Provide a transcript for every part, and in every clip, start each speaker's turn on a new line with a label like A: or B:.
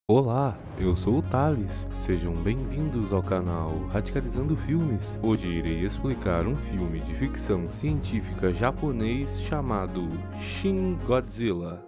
A: Olá, eu sou o Thales, sejam bem-vindos ao canal Radicalizando Filmes. Hoje irei explicar um filme de ficção científica japonês chamado Shin Godzilla.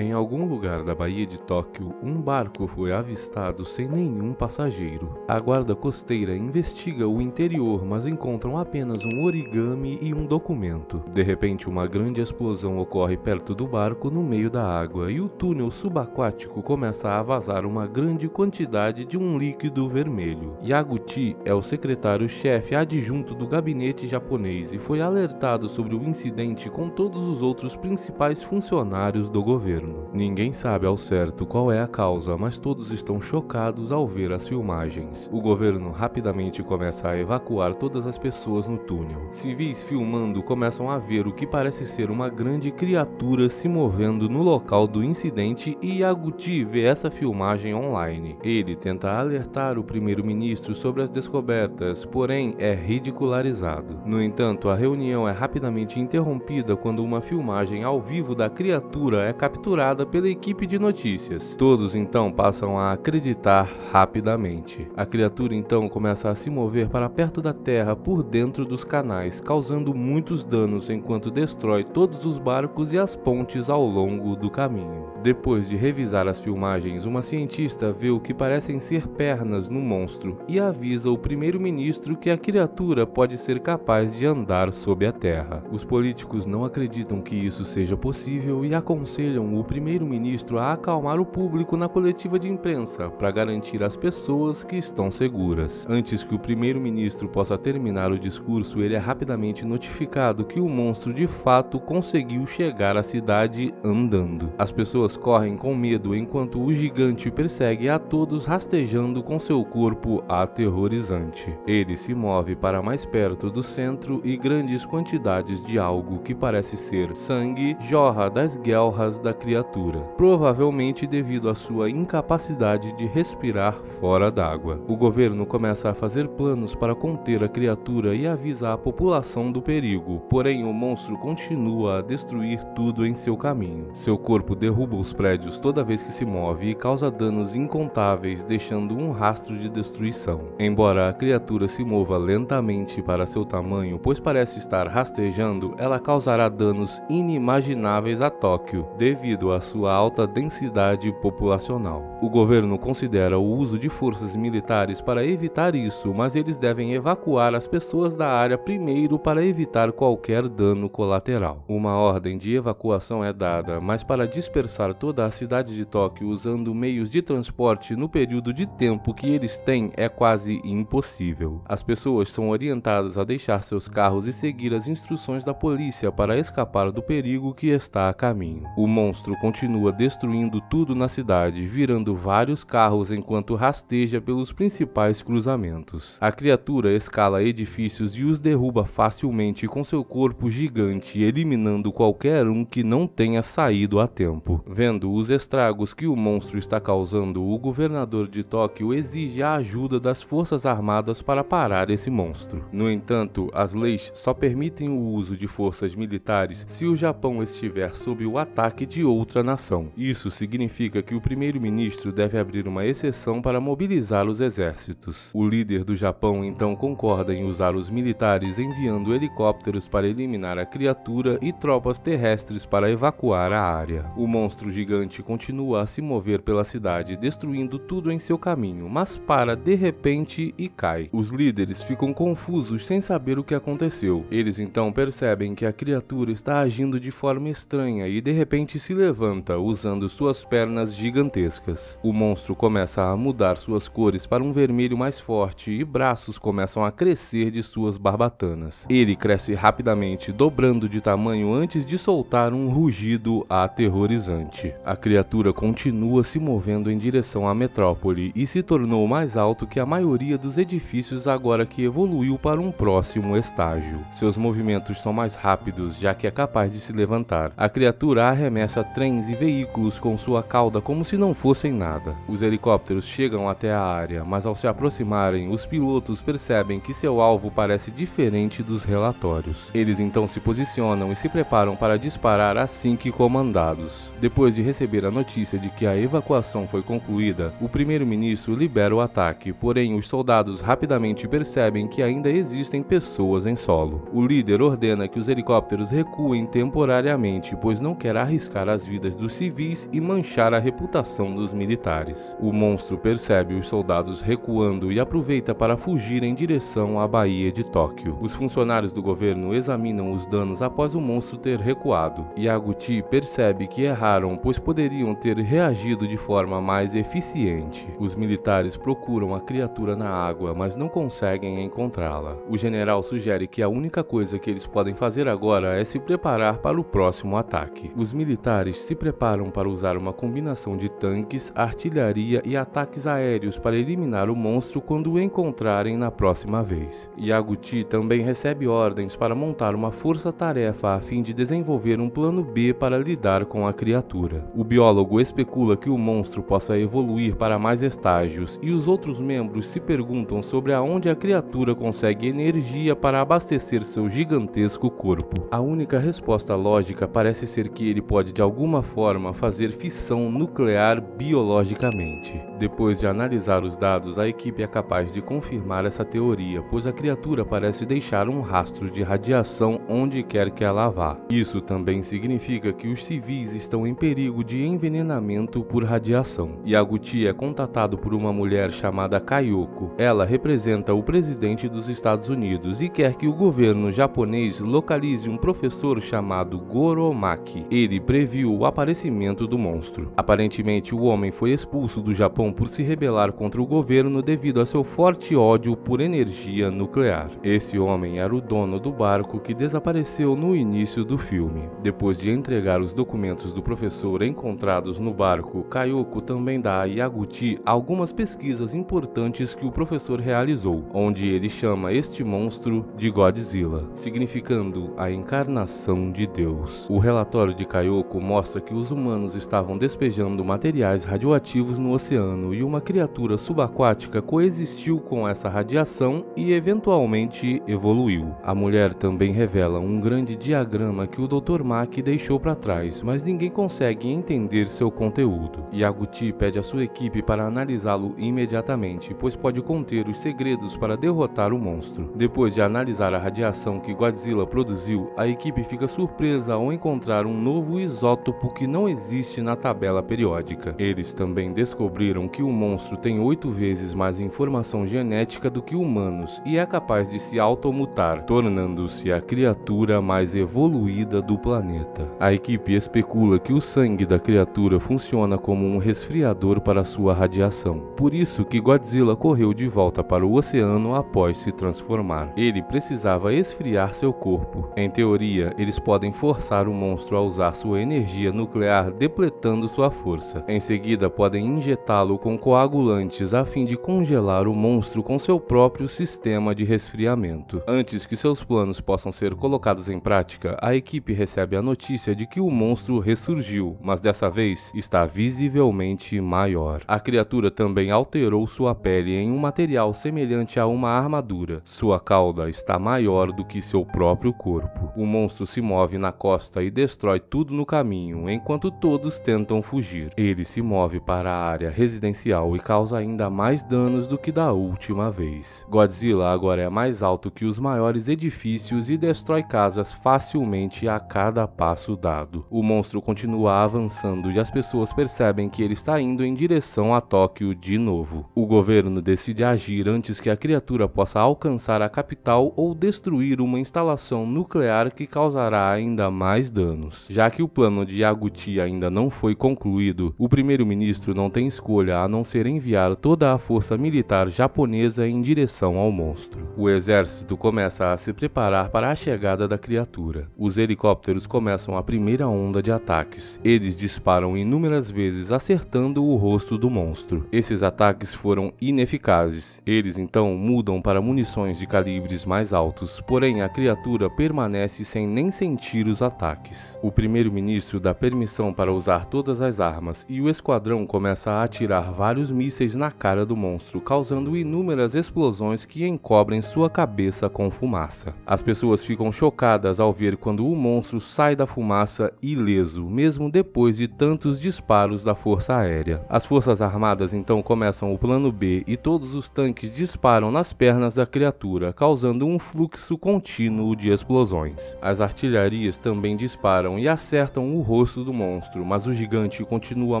A: Em algum lugar da Baía de Tóquio, um barco foi avistado sem nenhum passageiro. A guarda costeira investiga o interior, mas encontram apenas um origami e um documento. De repente, uma grande explosão ocorre perto do barco no meio da água e o túnel subaquático começa a vazar uma grande quantidade de um líquido vermelho. Yaguchi é o secretário-chefe adjunto do gabinete japonês e foi alertado sobre o incidente com todos os outros principais funcionários do governo. Ninguém sabe ao certo qual é a causa, mas todos estão chocados ao ver as filmagens. O governo rapidamente começa a evacuar todas as pessoas no túnel. Civis filmando começam a ver o que parece ser uma grande criatura se movendo no local do incidente e Yaguchi vê essa filmagem online. Ele tenta alertar o primeiro-ministro sobre as descobertas, porém é ridicularizado. No entanto, a reunião é rapidamente interrompida quando uma filmagem ao vivo da criatura é capturada pela equipe de notícias. Todos então passam a acreditar rapidamente. A criatura então começa a se mover para perto da Terra por dentro dos canais, causando muitos danos enquanto destrói todos os barcos e as pontes ao longo do caminho. Depois de revisar as filmagens, uma cientista vê o que parecem ser pernas no monstro e avisa o primeiro-ministro que a criatura pode ser capaz de andar sob a terra. Os políticos não acreditam que isso seja possível e aconselham o primeiro-ministro a acalmar o público na coletiva de imprensa para garantir às pessoas que estão seguras. Antes que o primeiro-ministro possa terminar o discurso, ele é rapidamente notificado que o monstro de fato conseguiu chegar à cidade andando. As pessoas correm com medo enquanto o gigante persegue a todos rastejando com seu corpo aterrorizante. Ele se move para mais perto do centro e grandes quantidades de algo que parece ser sangue jorra das guelras da criatura, provavelmente devido à sua incapacidade de respirar fora d'água. O governo começa a fazer planos para conter a criatura e avisa a população do perigo, porém o monstro continua a destruir tudo em seu caminho. Seu corpo derruba os prédios toda vez que se move e causa danos incontáveis, deixando um rastro de destruição. Embora a criatura se mova lentamente para seu tamanho, pois parece estar rastejando, ela causará danos inimagináveis a Tóquio, devido à sua alta densidade populacional. O governo considera o uso de forças militares para evitar isso, mas eles devem evacuar as pessoas da área primeiro para evitar qualquer dano colateral. Uma ordem de evacuação é dada, mas para dispersar toda a cidade de Tóquio usando meios de transporte no período de tempo que eles têm é quase impossível. As pessoas são orientadas a deixar seus carros e seguir as instruções da polícia para escapar do perigo que está a caminho. O monstro continua destruindo tudo na cidade, virando vários carros enquanto rasteja pelos principais cruzamentos. A criatura escala edifícios e os derruba facilmente com seu corpo gigante, eliminando qualquer um que não tenha saído a tempo. Vendo os estragos que o monstro está causando, o governador de Tóquio exige a ajuda das forças armadas para parar esse monstro. No entanto, as leis só permitem o uso de forças militares se o Japão estiver sob o ataque de outra nação. Isso significa que o primeiro-ministro deve abrir uma exceção para mobilizar os exércitos. O líder do Japão então concorda em usar os militares enviando helicópteros para eliminar a criatura e tropas terrestres para evacuar a área. O monstro gigante continua a se mover pela cidade, destruindo tudo em seu caminho, mas para de repente e cai. Os líderes ficam confusos sem saber o que aconteceu. Eles então percebem que a criatura está agindo de forma estranha e de repente se levanta, usando suas pernas gigantescas. O monstro começa a mudar suas cores para um vermelho mais forte e braços começam a crescer de suas barbatanas. Ele cresce rapidamente, dobrando de tamanho antes de soltar um rugido aterrorizante. A criatura continua se movendo em direção à metrópole e se tornou mais alto que a maioria dos edifícios agora que evoluiu para um próximo estágio. Seus movimentos são mais rápidos, já que é capaz de se levantar. A criatura arremessa trens e veículos com sua cauda como se não fossem nada. Os helicópteros chegam até a área, mas ao se aproximarem, os pilotos percebem que seu alvo parece diferente dos relatórios. Eles então se posicionam e se preparam para disparar assim que comandados. Depois de receber a notícia de que a evacuação foi concluída, o primeiro-ministro libera o ataque, porém os soldados rapidamente percebem que ainda existem pessoas em solo. O líder ordena que os helicópteros recuem temporariamente, pois não quer arriscar as vidas dos civis e manchar a reputação dos militares. O monstro percebe os soldados recuando e aproveita para fugir em direção à Baía de Tóquio. Os funcionários do governo examinam os danos após o monstro ter recuado. Yaguchi percebe que erraram, pois poderiam ter reagido de forma mais eficiente. Os militares procuram a criatura na água, mas não conseguem encontrá-la. O general sugere que a única coisa que eles podem fazer agora é se preparar para o próximo ataque. Os militares se preparam para usar uma combinação de tanques, artilharia e ataques aéreos para eliminar o monstro quando o encontrarem na próxima vez. Yaguchi também recebe ordens para montar uma força-tarefa a fim de desenvolver um plano B para lidar com a criatura. O biólogo especula que o monstro possa evoluir para mais estágios e os outros membros se perguntam sobre aonde a criatura consegue energia para abastecer seu gigantesco corpo. A única resposta lógica parece ser que ele pode de alguma forma fazer fissão nuclear biologicamente. Depois de analisar os dados, a equipe é capaz de confirmar essa teoria, pois a criatura parece deixar um rastro de radiação onde quer que ela vá. Isso também significa que os civis estão em perigo de envenenamento por radiação. Yaguchi é contatado por uma mulher chamada Kayoko. Ela representa o presidente dos Estados Unidos e quer que o governo japonês localize um professor chamado Goromaki. Ele previu o aparecimento do monstro. Aparentemente, o homem foi expulso do Japão por se rebelar contra o governo devido a seu forte ódio por energia nuclear. Esse homem era o dono do barco que desapareceu no início do filme. Depois de entregar os documentos do professor encontrados no barco, Kayoko também dá a Yaguchi algumas pesquisas importantes que o professor realizou, onde ele chama este monstro de Godzilla, significando a encarnação de Deus. O relatório de Kayoko mostra que os humanos estavam despejando materiais radioativos no oceano e uma criatura subaquática coexistiu com essa radiação e eventualmente evoluiu. A mulher também revela um grande diagrama que o Dr. Maki deixou para trás, mas ninguém consegue entender seu conteúdo. Yaguchi pede a sua equipe para analisá-lo imediatamente, pois pode conter os segredos para derrotar o monstro. Depois de analisar a radiação que Godzilla produziu, a equipe fica surpresa ao encontrar um novo isótopo que não existe na tabela periódica. Eles também descobriram que o monstro tem 8 vezes mais informação genética do que humanos e é capaz de se automutar, tornando-se a criatura mais evoluída do planeta. A equipe especula que o sangue da criatura funciona como um resfriador para sua radiação. Por isso que Godzilla correu de volta para o oceano após se transformar. Ele precisava esfriar seu corpo. Em teoria, eles podem forçar o monstro a usar sua energia nuclear depletando sua força. Em seguida, podem injetá-lo com coagulantes a fim de congelar o monstro com seu próprio sistema de resfriamento. Antes que seus planos possam ser colocados em prática, a equipe recebe a notícia de que o monstro ressurgiu, mas dessa vez está visivelmente maior. A criatura também alterou sua pele em um material semelhante a uma armadura. Sua cauda está maior do que seu próprio corpo. O monstro se move na costa e destrói tudo no caminho, enquanto todos tentam fugir. Ele se move para a área residencial e causa ainda mais danos do que da última vez. Godzilla agora é mais alto que os maiores edifícios e destrói casas facilmente a cada passo dado. O monstro continua avançando e as pessoas percebem que ele está indo em direção a Tóquio de novo. O governo decide agir antes que a criatura possa alcançar a capital ou destruir uma instalação nuclear que causará ainda mais danos. Já que o plano de Yaguchi ainda não foi concluído, o primeiro-ministro não tem escolha a não ser enviar toda a força militar japonesa em direção ao monstro. O exército começa a se preparar para a chegada da criatura. Os helicópteros começam a primeira onda de ataques. Eles disparam inúmeras vezes, acertando o rosto do monstro. Esses ataques foram ineficazes. Eles então mudam para munições de calibres mais altos, porém a criatura permanece sem nem sentir os ataques. O primeiro-ministro dá permissão para usar todas as armas e o esquadrão começa a atirar vários mísseis na cara do monstro, causando inúmeras explosões que encobrem sua cabeça com fumaça. As pessoas ficam chocadas ao ver quando o monstro sai da fumaça ileso, mesmo depois de tantos disparos da Força Aérea. As Forças Armadas então começam o plano B e todos os tanques disparam nas pernas da criatura, causando um fluxo contínuo de explosões. As artilharias também disparam e acertam o rosto do monstro, mas o gigante continua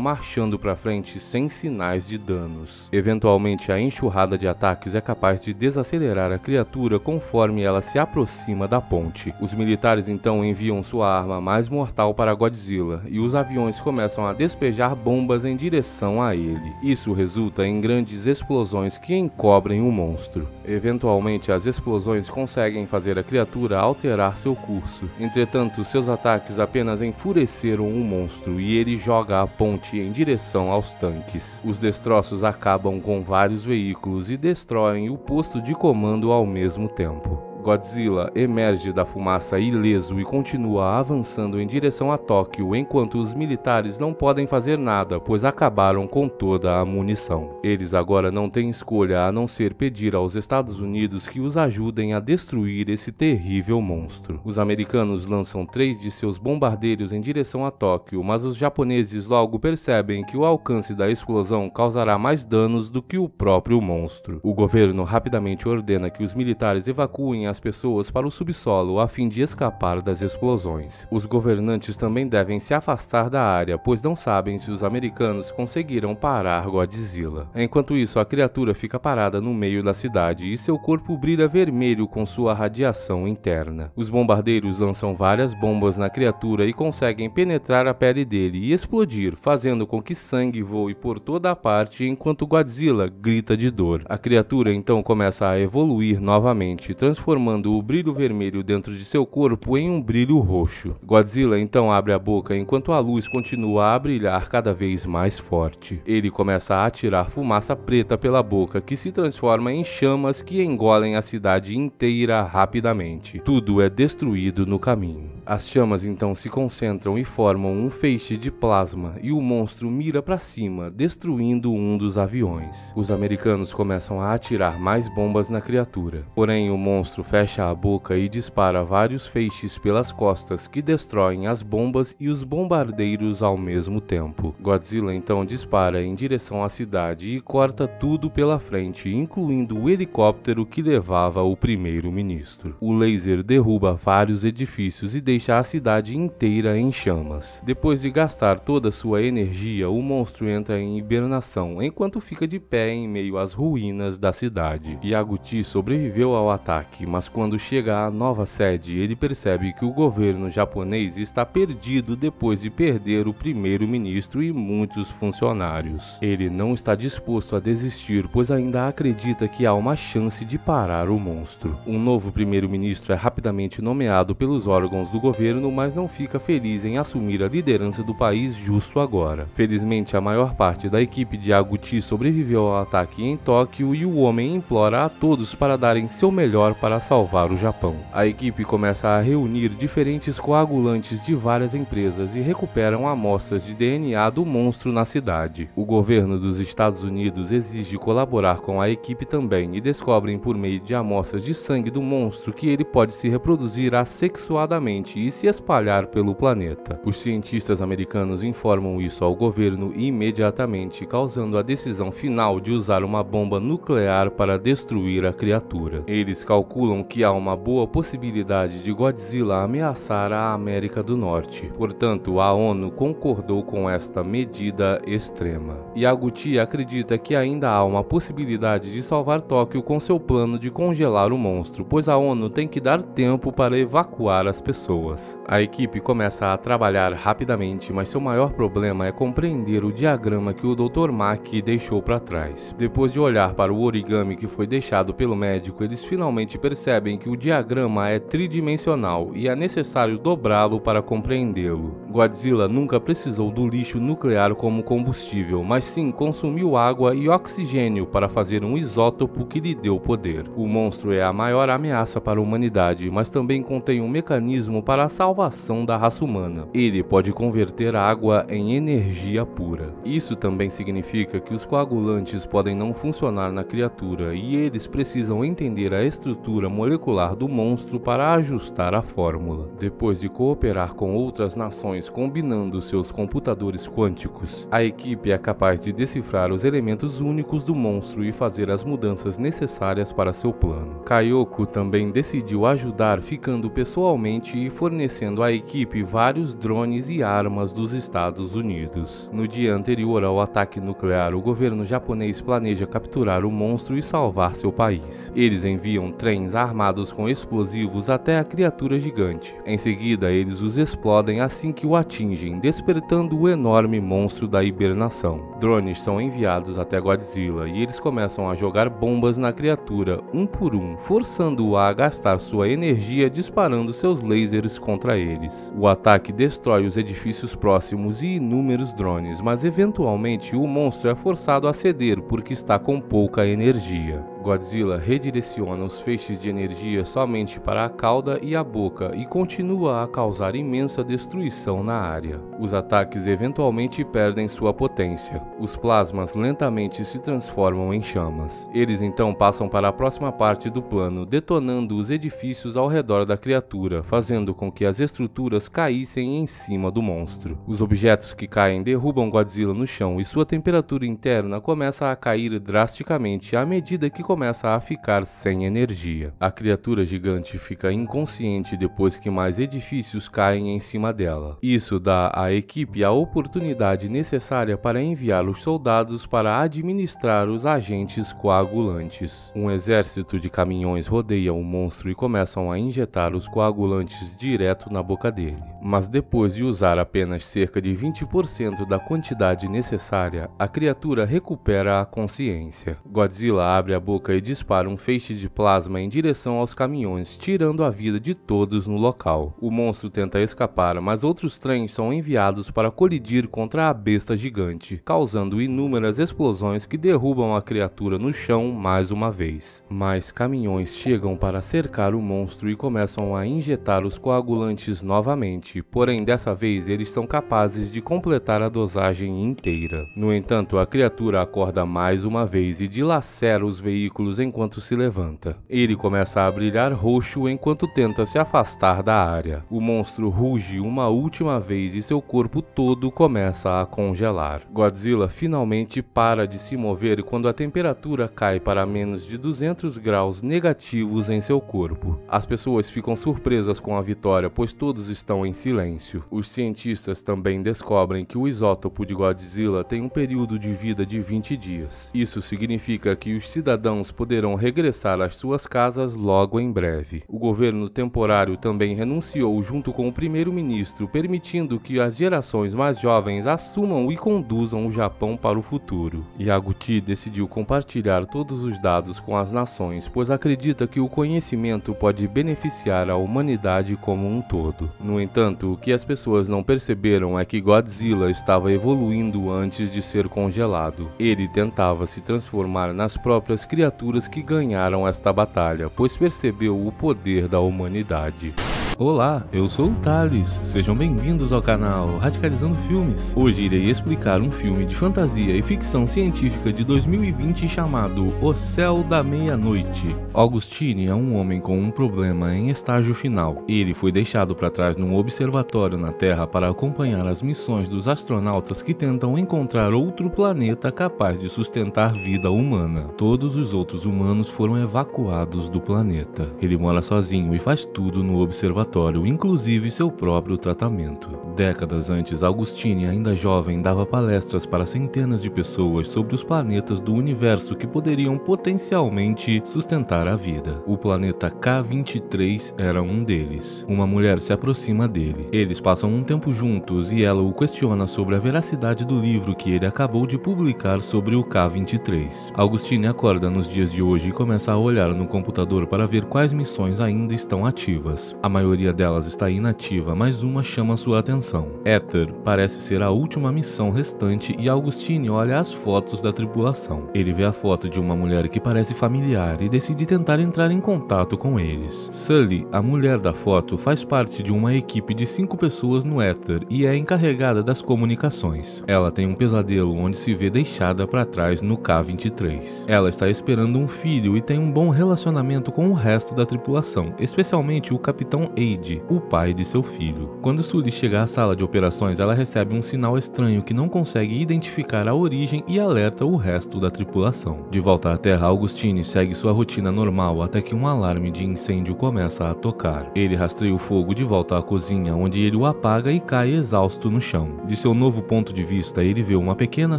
A: marchando para frente sem sinais de danos. Eventualmente, a enxurrada de ataques é capaz de desacelerar a criatura conforme ela se aproxima da ponte. Os militares então enviam sua arma mais mortal para Godzilla e os aviões começam a despejar bombas em direção a ele. Isso resulta em grandes explosões que encobrem o monstro. Eventualmente, as explosões conseguem fazer a criatura alterar seu curso. Entretanto, seus ataques apenas enfureceram o monstro e ele joga a ponte em direção aos tanques. Os destroços acabam com vários veículos e destroem o posto de comando ao mesmo tempo. Godzilla emerge da fumaça ileso e continua avançando em direção a Tóquio, enquanto os militares não podem fazer nada, pois acabaram com toda a munição. Eles agora não têm escolha a não ser pedir aos Estados Unidos que os ajudem a destruir esse terrível monstro. Os americanos lançam 3 de seus bombardeiros em direção a Tóquio, mas os japoneses logo percebem que o alcance da explosão causará mais danos do que o próprio monstro. O governo rapidamente ordena que os militares evacuem as pessoas para o subsolo a fim de escapar das explosões. Os governantes também devem se afastar da área, pois não sabem se os americanos conseguirão parar Godzilla. Enquanto isso, a criatura fica parada no meio da cidade e seu corpo brilha vermelho com sua radiação interna. Os bombardeiros lançam várias bombas na criatura e conseguem penetrar a pele dele e explodir, fazendo com que sangue voe por toda a parte enquanto Godzilla grita de dor. A criatura então começa a evoluir novamente, transformando o brilho vermelho dentro de seu corpo em um brilho roxo. Godzilla então abre a boca enquanto a luz continua a brilhar cada vez mais forte. Ele começa a atirar fumaça preta pela boca, que se transforma em chamas que engolem a cidade inteira rapidamente. Tudo é destruído no caminho. As chamas então se concentram e formam um feixe de plasma e o monstro mira para cima, destruindo um dos aviões. Os americanos começam a atirar mais bombas na criatura. Porém, o monstro fecha a boca e dispara vários feixes pelas costas que destroem as bombas e os bombardeiros ao mesmo tempo. Godzilla então dispara em direção à cidade e corta tudo pela frente, incluindo o helicóptero que levava o primeiro-ministro. O laser derruba vários edifícios e deixa a cidade inteira em chamas. Depois de gastar toda sua energia, o monstro entra em hibernação, enquanto fica de pé em meio às ruínas da cidade. Yaguchi sobreviveu ao ataque, mas quando chega à nova sede, ele percebe que o governo japonês está perdido depois de perder o primeiro-ministro e muitos funcionários. Ele não está disposto a desistir, pois ainda acredita que há uma chance de parar o monstro. Um novo primeiro-ministro é rapidamente nomeado pelos órgãos do governo, mas não fica feliz em assumir a liderança do país justo agora. Felizmente, a maior parte da equipe de Yaguchi sobreviveu ao ataque em Tóquio e o homem implora a todos para darem seu melhor para salvar o Japão. A equipe começa a reunir diferentes coagulantes de várias empresas e recuperam amostras de DNA do monstro na cidade. O governo dos Estados Unidos exige colaborar com a equipe também e descobrem por meio de amostras de sangue do monstro que ele pode se reproduzir assexuadamente e se espalhar pelo planeta. Os cientistas americanos informam isso ao governo imediatamente, causando a decisão final de usar uma bomba nuclear para destruir a criatura. Eles calculam que há uma boa possibilidade de Godzilla ameaçar a América do Norte. Portanto, a ONU concordou com esta medida extrema. Yaguchi acredita que ainda há uma possibilidade de salvar Tóquio com seu plano de congelar o monstro, pois a ONU tem que dar tempo para evacuar as pessoas. A equipe começa a trabalhar rapidamente, mas seu maior problema é compreender o diagrama que o Dr. Maki deixou para trás. Depois de olhar para o origami que foi deixado pelo médico, eles finalmente percebem que o diagrama é tridimensional e é necessário dobrá-lo para compreendê-lo. Godzilla nunca precisou do lixo nuclear como combustível, mas sim consumiu água e oxigênio para fazer um isótopo que lhe deu poder. O monstro é a maior ameaça para a humanidade, mas também contém um mecanismo para a salvação da raça humana. Ele pode converter a água em energia pura. Isso também significa que os coagulantes podem não funcionar na criatura e eles precisam entender a estrutura molecular do monstro para ajustar a fórmula. Depois de cooperar com outras nações combinando seus computadores quânticos, a equipe é capaz de decifrar os elementos únicos do monstro e fazer as mudanças necessárias para seu plano. Kayoko também decidiu ajudar ficando pessoalmente e fornecendo à equipe vários drones e armas dos Estados Unidos. No dia anterior ao ataque nuclear, o governo japonês planeja capturar o monstro e salvar seu país. Eles enviam trens armados com explosivos até a criatura gigante. Em seguida, eles os explodem assim que o atingem, despertando o enorme monstro da hibernação. Drones são enviados até Godzilla e eles começam a jogar bombas na criatura, um por um, forçando-o a gastar sua energia disparando seus lasers contra eles. O ataque destrói os edifícios próximos e inúmeros drones, mas eventualmente o monstro é forçado a ceder porque está com pouca energia. Godzilla redireciona os feixes de energia somente para a cauda e a boca e continua a causar imensa destruição na área. Os ataques eventualmente perdem sua potência. Os plasmas lentamente se transformam em chamas. Eles então passam para a próxima parte do plano, detonando os edifícios ao redor da criatura, fazendo com que as estruturas caíssem em cima do monstro. Os objetos que caem derrubam Godzilla no chão e sua temperatura interna começa a cair drasticamente à medida que começa a ficar sem energia. A criatura gigante fica inconsciente depois que mais edifícios caem em cima dela. Isso dá à equipe a oportunidade necessária para enviar os soldados para administrar os agentes coagulantes. Um exército de caminhões rodeia o monstro e começam a injetar os coagulantes direto na boca dele. Mas depois de usar apenas cerca de 20% da quantidade necessária, a criatura recupera a consciência. Godzilla abre a boca e dispara um feixe de plasma em direção aos caminhões, tirando a vida de todos no local. O monstro tenta escapar, mas outros trens são enviados para colidir contra a besta gigante, causando inúmeras explosões que derrubam a criatura no chão mais uma vez. Mais caminhões chegam para cercar o monstro e começam a injetar os coagulantes novamente, porém dessa vez eles são capazes de completar a dosagem inteira. No entanto, a criatura acorda mais uma vez e dilacera os veículos enquanto se levanta. Ele começa a brilhar roxo enquanto tenta se afastar da área. O monstro ruge uma última vez e seu corpo todo começa a congelar. Godzilla finalmente para de se mover quando a temperatura cai para menos de 200 graus negativos em seu corpo. As pessoas ficam surpresas com a vitória, pois todos estão em silêncio. Os cientistas também descobrem que o isótopo de Godzilla tem um período de vida de 20 dias. Isso significa que os cidadãos poderão regressar às suas casas logo em breve. O governo temporário também renunciou junto com o primeiro-ministro, permitindo que as gerações mais jovens assumam e conduzam o Japão para o futuro. Yaguchi decidiu compartilhar todos os dados com as nações, pois acredita que o conhecimento pode beneficiar a humanidade como um todo. No entanto, o que as pessoas não perceberam é que Godzilla estava evoluindo antes de ser congelado. Ele tentava se transformar nas próprias criaturas que ganharam esta batalha, pois percebeu o poder da humanidade. Olá, eu sou o Thales, sejam bem-vindos ao canal Radicalizando Filmes. Hoje irei explicar um filme de fantasia e ficção científica de 2020 chamado O Céu da Meia-Noite. Augustine é um homem com um problema em estágio final. Ele foi deixado para trás num observatório na Terra para acompanhar as missões dos astronautas que tentam encontrar outro planeta capaz de sustentar vida humana. Todos os outros humanos foram evacuados do planeta. Ele mora sozinho e faz tudo no observatório, inclusive seu próprio tratamento. Décadas antes, Augustine, ainda jovem, dava palestras para centenas de pessoas sobre os planetas do universo que poderiam potencialmente sustentar a vida. O planeta K-23 era um deles. Uma mulher se aproxima dele. Eles passam um tempo juntos e ela o questiona sobre a veracidade do livro que ele acabou de publicar sobre o K-23. Augustine acorda nos dias de hoje e começa a olhar no computador para ver quais missões ainda estão ativas. A maioria maioria delas está inativa, mas uma chama sua atenção. Éter parece ser a última missão restante e Augustine olha as fotos da tripulação. Ele vê a foto de uma mulher que parece familiar e decide tentar entrar em contato com eles. Sully, a mulher da foto, faz parte de uma equipe de 5 pessoas no Éter e é encarregada das comunicações. Ela tem um pesadelo onde se vê deixada para trás no K-23. Ela está esperando um filho e tem um bom relacionamento com o resto da tripulação, especialmente o Capitão Eide, o pai de seu filho. Quando Sully chega à sala de operações, ela recebe um sinal estranho que não consegue identificar a origem e alerta o resto da tripulação. De volta à Terra, Augustine segue sua rotina normal até que um alarme de incêndio começa a tocar. Ele rastreia o fogo de volta à cozinha, onde ele o apaga e cai exausto no chão. De seu novo ponto de vista, ele vê uma pequena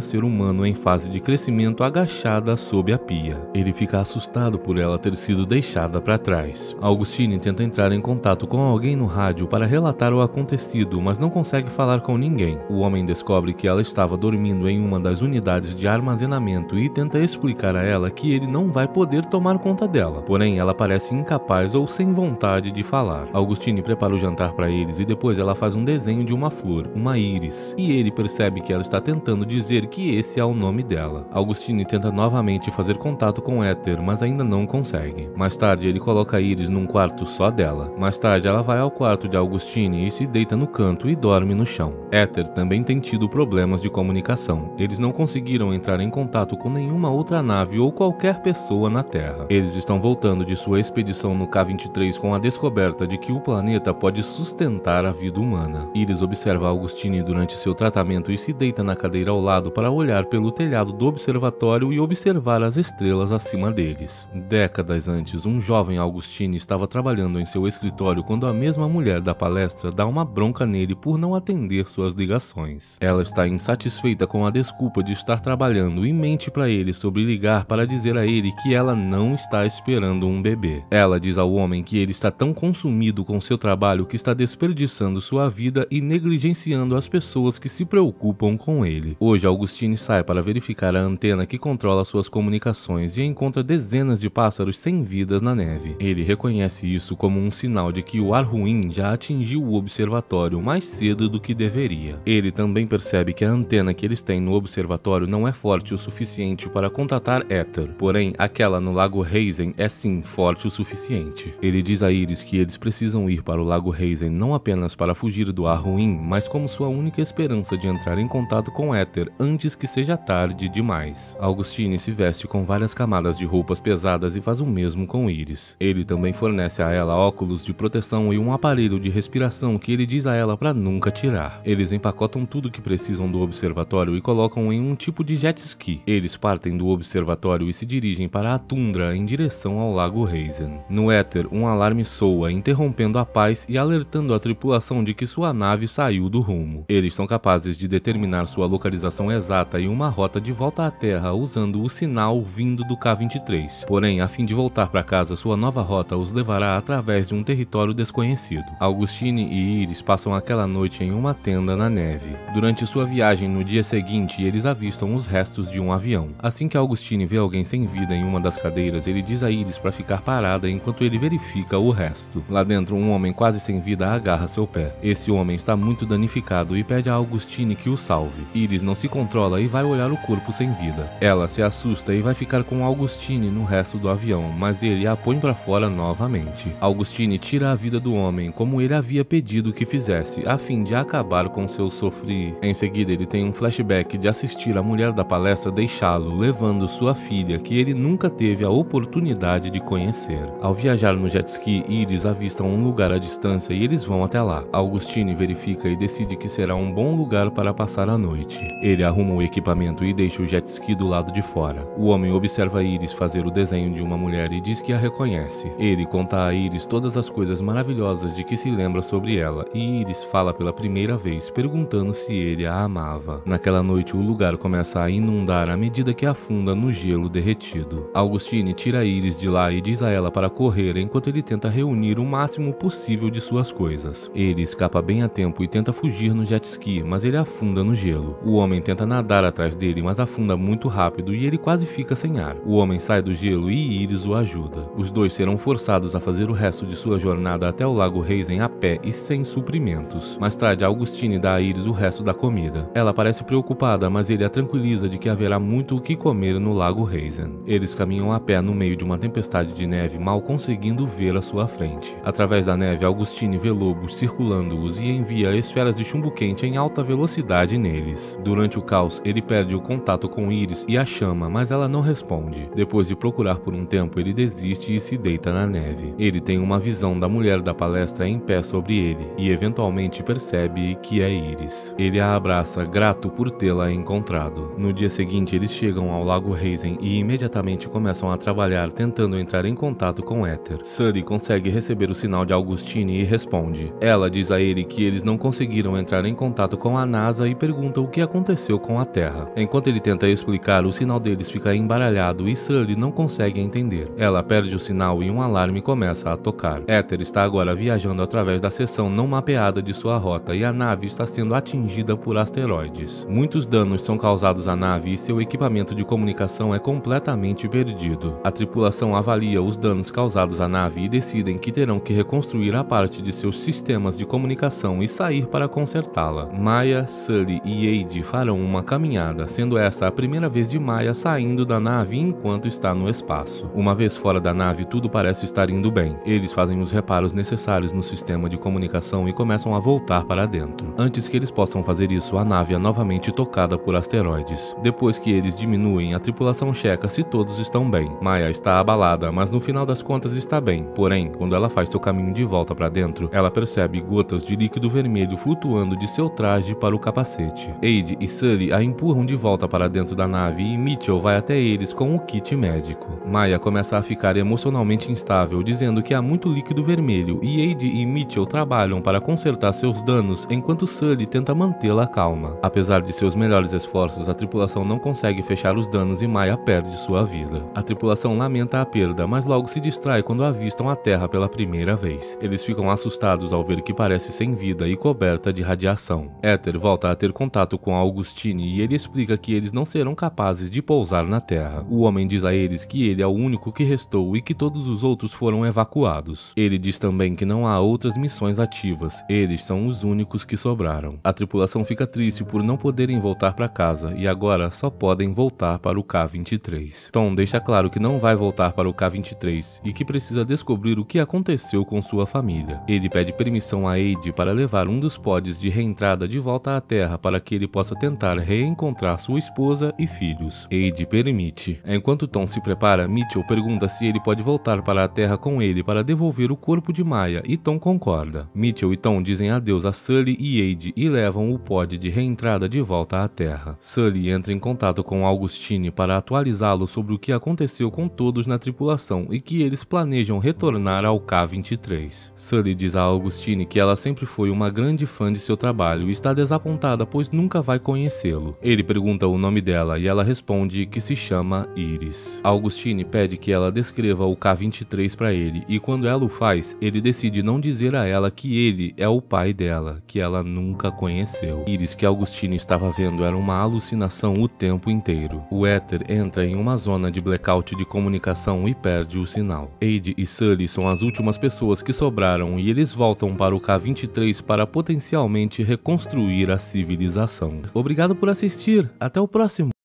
A: ser humano em fase de crescimento agachada sob a pia. Ele fica assustado por ela ter sido deixada para trás. Augustine tenta entrar em contato com alguém no rádio para relatar o acontecido, mas não consegue falar com ninguém. O homem descobre que ela estava dormindo em uma das unidades de armazenamento e tenta explicar a ela que ele não vai poder tomar conta dela. Porém, ela parece incapaz ou sem vontade de falar. Augustine prepara o jantar para eles e depois ela faz um desenho de uma flor, uma íris, e ele percebe que ela está tentando dizer que esse é o nome dela. Augustine tenta novamente fazer contato com Éter, mas ainda não consegue. Mais tarde, ele coloca a íris num quarto só dela. Mais tarde, ela vai ao quarto de Augustine e se deita no canto e dorme no chão. Éter também tem tido problemas de comunicação. Eles não conseguiram entrar em contato com nenhuma outra nave ou qualquer pessoa na Terra. Eles estão voltando de sua expedição no K-23 com a descoberta de que o planeta pode sustentar a vida humana. Iris observa Augustine durante seu tratamento e se deita na cadeira ao lado para olhar pelo telhado do observatório e observar as estrelas acima deles. Décadas antes, um jovem Augustine estava trabalhando em seu escritório quando a mesma mulher da palestra dá uma bronca nele por não atender suas ligações. Ela está insatisfeita com a desculpa de estar trabalhando e mente para ele sobre ligar para dizer a ele que ela não está esperando um bebê. Ela diz ao homem que ele está tão consumido com seu trabalho que está desperdiçando sua vida e negligenciando as pessoas que se preocupam com ele. Hoje, Augustine sai para verificar a antena que controla suas comunicações e encontra dezenas de pássaros sem vida na neve. Ele reconhece isso como um sinal de que o ar ruim já atingiu o observatório mais cedo do que deveria. Ele também percebe que a antena que eles têm no observatório não é forte o suficiente para contatar Éter, porém aquela no Lago Heisen é sim forte o suficiente. Ele diz a Iris que eles precisam ir para o Lago Heisen não apenas para fugir do ar ruim, mas como sua única esperança de entrar em contato com Éter antes que seja tarde demais. Augustine se veste com várias camadas de roupas pesadas e faz o mesmo com Iris. Ele também fornece a ela óculos de proteção e um aparelho de respiração que ele diz a ela para nunca tirar. Eles empacotam tudo que precisam do observatório e colocam em um tipo de jet ski. Eles partem do observatório e se dirigem para a tundra em direção ao Lago Heisen. No Éter, um alarme soa, interrompendo a paz e alertando a tripulação de que sua nave saiu do rumo. Eles são capazes de determinar sua localização exata e uma rota de volta à Terra usando o sinal vindo do K-23. Porém, a fim de voltar para casa, sua nova rota os levará através de um território desconhecido. Augustine e Iris passam aquela noite em uma tenda na neve. Durante sua viagem no dia seguinte, eles avistam os restos de um avião. Assim que Augustine vê alguém sem vida em uma das cadeiras, ele diz a Iris para ficar parada enquanto ele verifica o resto. Lá dentro, um homem quase sem vida agarra seu pé. Esse homem está muito danificado e pede a Augustine que o salve. Iris não se controla e vai olhar o corpo sem vida. Ela se assusta e vai ficar com Augustine no resto do avião, mas ele a põe para fora novamente. Augustine tira a vida do homem como ele havia pedido que fizesse, a fim de acabar com seu sofrer. Em seguida, ele tem um flashback de assistir a mulher da palestra deixá-lo, levando sua filha, que ele nunca teve a oportunidade de conhecer. Ao viajar no jet ski, Iris avista um lugar à distância e eles vão até lá. Augustine verifica e decide que será um bom lugar para passar a noite. Ele arruma o equipamento e deixa o jet ski do lado de fora. O homem observa Iris fazer o desenho de uma mulher e diz que a reconhece. Ele conta a Iris todas as coisas maravilhosas de que se lembra sobre ela, e Iris fala pela primeira vez, perguntando se ele a amava. Naquela noite, o lugar começa a inundar à medida que afunda no gelo derretido. Augustine tira Iris de lá e diz a ela para correr enquanto ele tenta reunir o máximo possível de suas coisas. Ele escapa bem a tempo e tenta fugir no jet ski, mas ele afunda no gelo. O homem tenta nadar atrás dele, mas afunda muito rápido e ele quase fica sem ar. O homem sai do gelo e Iris o ajuda. Os dois serão forçados a fazer o resto de sua jornada caminhada até o Lago Raisin a pé e sem suprimentos. Mais tarde, Augustine dá a Iris o resto da comida. Ela parece preocupada, mas ele a tranquiliza de que haverá muito o que comer no Lago Raisin. Eles caminham a pé no meio de uma tempestade de neve, mal conseguindo ver à sua frente. Através da neve, Augustine vê lobos circulando-os e envia esferas de chumbo quente em alta velocidade neles. Durante o caos, ele perde o contato com Iris e a chama, mas ela não responde. Depois de procurar por um tempo, ele desiste e se deita na neve. Ele tem uma visão da mulher da palestra em pé sobre ele e eventualmente percebe que é Iris. Ele a abraça, grato por tê-la encontrado. No dia seguinte, eles chegam ao Lago Raisin e imediatamente começam a trabalhar tentando entrar em contato com Éter. Sully consegue receber o sinal de Augustine e responde. Ela diz a ele que eles não conseguiram entrar em contato com a NASA e pergunta o que aconteceu com a Terra. Enquanto ele tenta explicar, o sinal deles fica embaralhado e Sully não consegue entender. Ela perde o sinal e um alarme começa a tocar. Éter está agora viajando através da seção não mapeada de sua rota e a nave está sendo atingida por asteroides. Muitos danos são causados à nave e seu equipamento de comunicação é completamente perdido. A tripulação avalia os danos causados à nave e decidem que terão que reconstruir a parte de seus sistemas de comunicação e sair para consertá-la. Maya, Sully e Eide farão uma caminhada, sendo essa a primeira vez de Maya saindo da nave enquanto está no espaço. Uma vez fora da nave, tudo parece estar indo bem. Eles fazem os reparos necessários no sistema de comunicação e começam a voltar para dentro. Antes que eles possam fazer isso, a nave é novamente tocada por asteroides. Depois que eles diminuem, a tripulação checa se todos estão bem. Maya está abalada, mas no final das contas está bem. Porém, quando ela faz seu caminho de volta para dentro, ela percebe gotas de líquido vermelho flutuando de seu traje para o capacete. Eide e Sully a empurram de volta para dentro da nave e Mitchell vai até eles com o kit médico. Maya começa a ficar emocionalmente instável, dizendo que há muito líquido vermelho e Eide e Mitchell trabalham para consertar seus danos enquanto Sully tenta mantê-la calma. Apesar de seus melhores esforços, a tripulação não consegue fechar os danos e Maya perde sua vida. A tripulação lamenta a perda, mas logo se distrai quando avistam a Terra pela primeira vez. Eles ficam assustados ao ver que parece sem vida e coberta de radiação. Éter volta a ter contato com Augustine e ele explica que eles não serão capazes de pousar na Terra. O homem diz a eles que ele é o único que restou e que todos os outros foram evacuados. Ele diz também que não há outras missões ativas, eles são os únicos que sobraram. A tripulação fica triste por não poderem voltar para casa e agora só podem voltar para o K-23. Tom deixa claro que não vai voltar para o K-23 e que precisa descobrir o que aconteceu com sua família. Ele pede permissão a Eide para levar um dos pods de reentrada de volta à Terra para que ele possa tentar reencontrar sua esposa e filhos. Eide permite. Enquanto Tom se prepara, Mitchell pergunta se ele pode voltar para a Terra com ele para devolver o corpo de Maya e Tom concorda. Mitchell e Tom dizem adeus a Sully e Eide e levam o pod de reentrada de volta à Terra. Sully entra em contato com Augustine para atualizá-lo sobre o que aconteceu com todos na tripulação e que eles planejam retornar ao K-23. Sully diz a Augustine que ela sempre foi uma grande fã de seu trabalho e está desapontada pois nunca vai conhecê-lo. Ele pergunta o nome dela e ela responde que se chama Iris. Augustine pede que ela descreva o K-23 para ele e quando ela o faz, ele decide não dizer a ela que ele é o pai dela, que ela nunca conheceu. Iris que Augustine estava vendo era uma alucinação o tempo inteiro. O Éter entra em uma zona de blackout de comunicação e perde o sinal. Eide e Sully são as últimas pessoas que sobraram e eles voltam para o K-23 para potencialmente reconstruir a civilização. Obrigado por assistir, até o próximo!